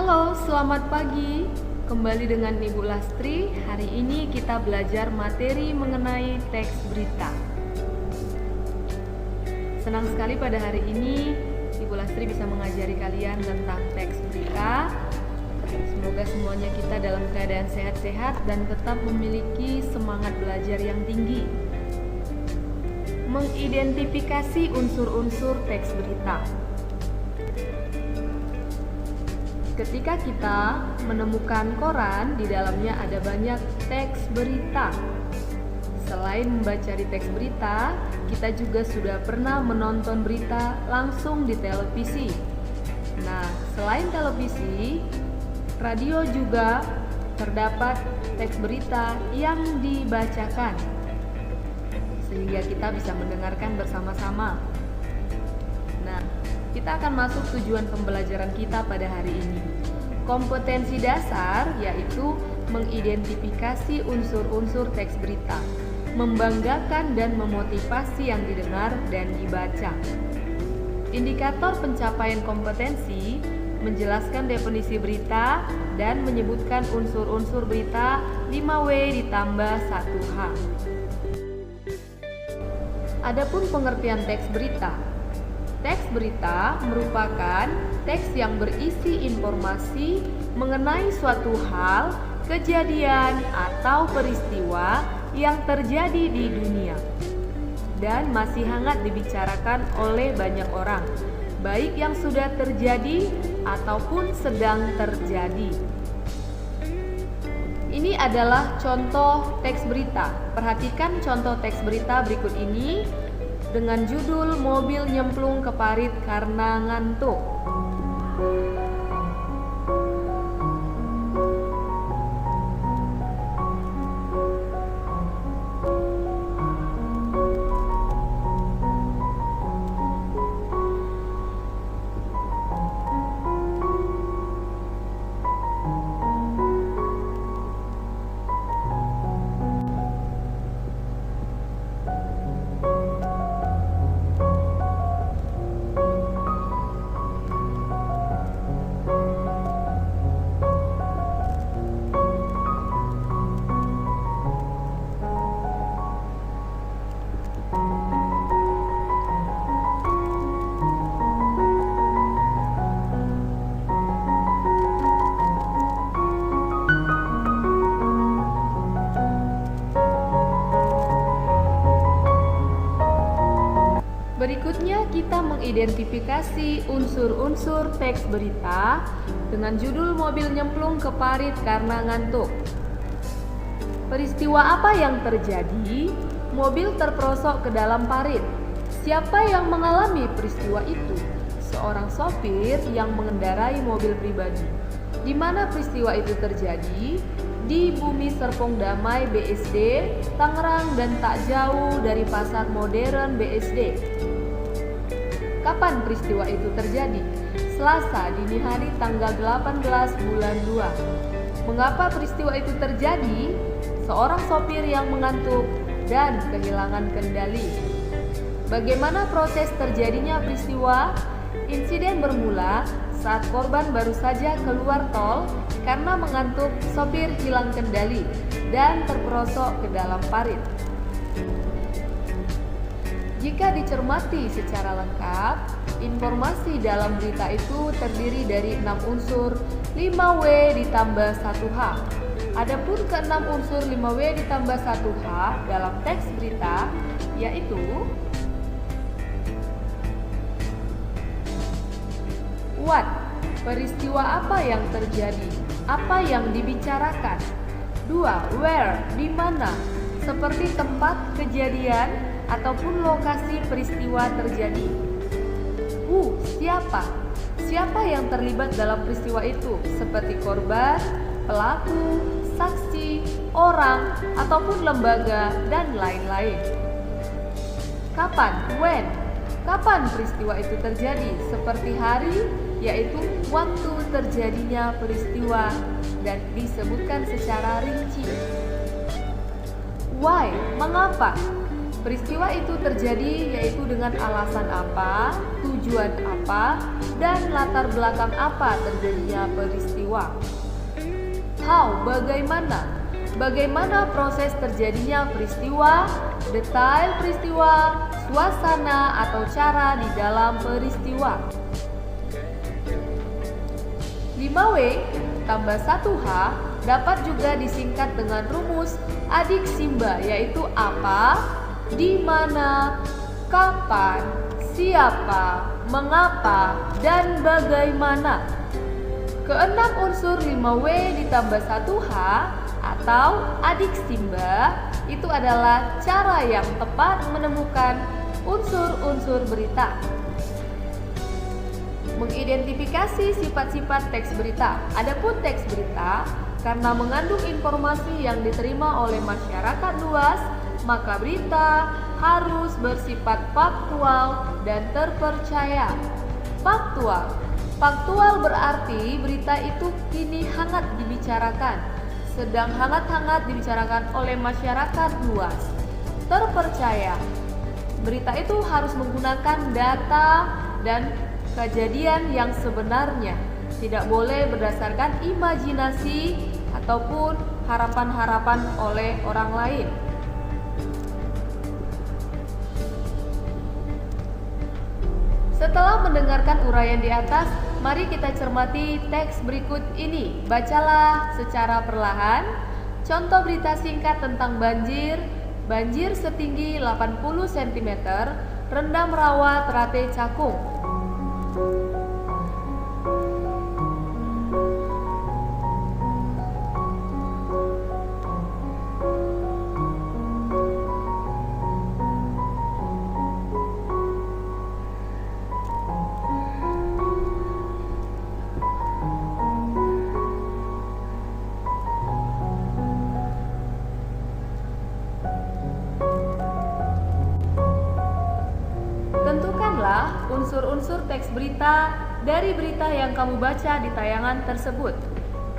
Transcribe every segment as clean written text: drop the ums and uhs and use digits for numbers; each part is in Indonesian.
Halo, selamat pagi. Kembali dengan Ibu Lastri. Hari ini kita belajar materi mengenai teks berita. Senang sekali pada hari ini Ibu Lastri bisa mengajari kalian tentang teks berita. Semoga semuanya kita dalam keadaan sehat-sehat dan tetap memiliki semangat belajar yang tinggi. Mengidentifikasi unsur-unsur teks berita. Ketika kita menemukan koran, di dalamnya ada banyak teks berita. Selain membaca di teks berita, kita juga sudah pernah menonton berita langsung di televisi. Nah, selain televisi, radio juga terdapat teks berita yang dibacakan, sehingga kita bisa mendengarkan bersama-sama. Nah, kita akan masuk tujuan pembelajaran kita pada hari ini. Kompetensi dasar yaitu mengidentifikasi unsur-unsur teks berita, membanggakan dan memotivasi yang didengar dan dibaca. Indikator pencapaian kompetensi menjelaskan definisi berita dan menyebutkan unsur-unsur berita 5W ditambah 1H. Adapun pengertian teks berita. Teks berita merupakan teks yang berisi informasi mengenai suatu hal, kejadian, atau peristiwa yang terjadi di dunia dan masih hangat dibicarakan oleh banyak orang, baik yang sudah terjadi ataupun sedang terjadi. Ini adalah contoh teks berita. Perhatikan contoh teks berita berikut ini dengan judul "Mobil nyemplung ke parit karena ngantuk". Berikutnya kita mengidentifikasi unsur-unsur teks berita dengan judul "Mobil nyemplung ke parit karena ngantuk". Peristiwa apa yang terjadi? Mobil terperosok ke dalam parit. Siapa yang mengalami peristiwa itu? Seorang sopir yang mengendarai mobil pribadi. Di mana peristiwa itu terjadi? Di Bumi Serpong Damai BSD, Tangerang, dan tak jauh dari Pasar Modern BSD. Kapan peristiwa itu terjadi? Selasa dini hari tanggal 18 bulan 2. Mengapa peristiwa itu terjadi? Seorang sopir yang mengantuk dan kehilangan kendali. Bagaimana proses terjadinya peristiwa? Insiden bermula saat korban baru saja keluar tol karena mengantuk, sopir hilang kendali dan terperosok ke dalam parit. Jika dicermati secara lengkap, informasi dalam berita itu terdiri dari 6 unsur 5W ditambah 1H. Adapun ke-6 unsur 5W ditambah 1H dalam teks berita yaitu what, peristiwa apa yang terjadi, apa yang dibicarakan. 2. Where, di mana, seperti tempat kejadian ataupun lokasi peristiwa terjadi. Who, siapa, siapa yang terlibat dalam peristiwa itu, seperti korban, pelaku, saksi, orang, ataupun lembaga, dan lain-lain. Kapan, when, kapan peristiwa itu terjadi, seperti hari, yaitu waktu terjadinya peristiwa dan disebutkan secara rinci. Why, mengapa? Peristiwa itu terjadi yaitu dengan alasan apa, tujuan apa, dan latar belakang apa terjadinya peristiwa. How, bagaimana? Bagaimana proses terjadinya peristiwa, detail peristiwa, suasana atau cara di dalam peristiwa. 5W tambah 1H dapat juga disingkat dengan rumus adik Simba, yaitu apa, di mana, kapan, siapa, mengapa, dan bagaimana. Keenam unsur 5W ditambah 1H atau adik Simba itu adalah cara yang tepat menemukan unsur-unsur berita. Mengidentifikasi sifat-sifat teks berita. Adapun teks berita karena mengandung informasi yang diterima oleh masyarakat luas, maka berita harus bersifat faktual dan terpercaya. Faktual berarti berita itu kini hangat dibicarakan, sedang hangat-hangat dibicarakan oleh masyarakat luas. Terpercaya, berita itu harus menggunakan data dan kejadian yang sebenarnya, tidak boleh berdasarkan imajinasi ataupun harapan-harapan oleh orang lain. Setelah mendengarkan uraian di atas, mari kita cermati teks berikut ini. Bacalah secara perlahan. Contoh berita singkat tentang banjir. Banjir setinggi 80 cm, rendam rawa Terate Cakung. Tentukanlah unsur-unsur teks berita dari berita yang kamu baca di tayangan tersebut.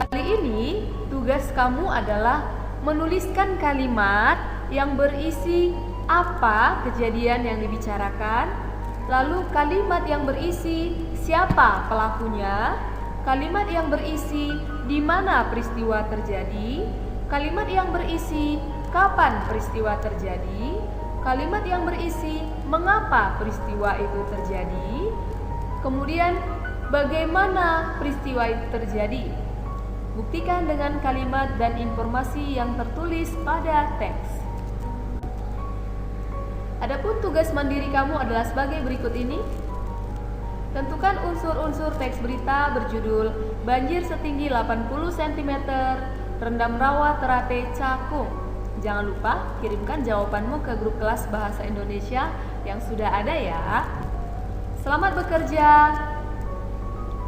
Kali ini, tugas kamu adalah menuliskan kalimat yang berisi apa kejadian yang dibicarakan, lalu kalimat yang berisi siapa pelakunya, kalimat yang berisi di mana peristiwa terjadi, kalimat yang berisi kapan peristiwa terjadi, kalimat yang berisi mengapa peristiwa itu terjadi, kemudian bagaimana peristiwa itu terjadi. Buktikan dengan kalimat dan informasi yang tertulis pada teks. Adapun tugas mandiri kamu adalah sebagai berikut ini. Tentukan unsur-unsur teks berita berjudul Banjir setinggi 80 cm, rendam rawa Terate Cakung. Jangan lupa kirimkan jawabanmu ke grup kelas Bahasa Indonesia yang sudah ada ya. Selamat bekerja.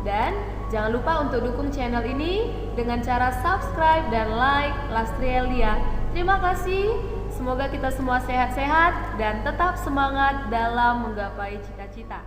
Dan jangan lupa untuk dukung channel ini dengan cara subscribe dan like Lastrielia. Terima kasih. Semoga kita semua sehat-sehat dan tetap semangat dalam menggapai cita-cita.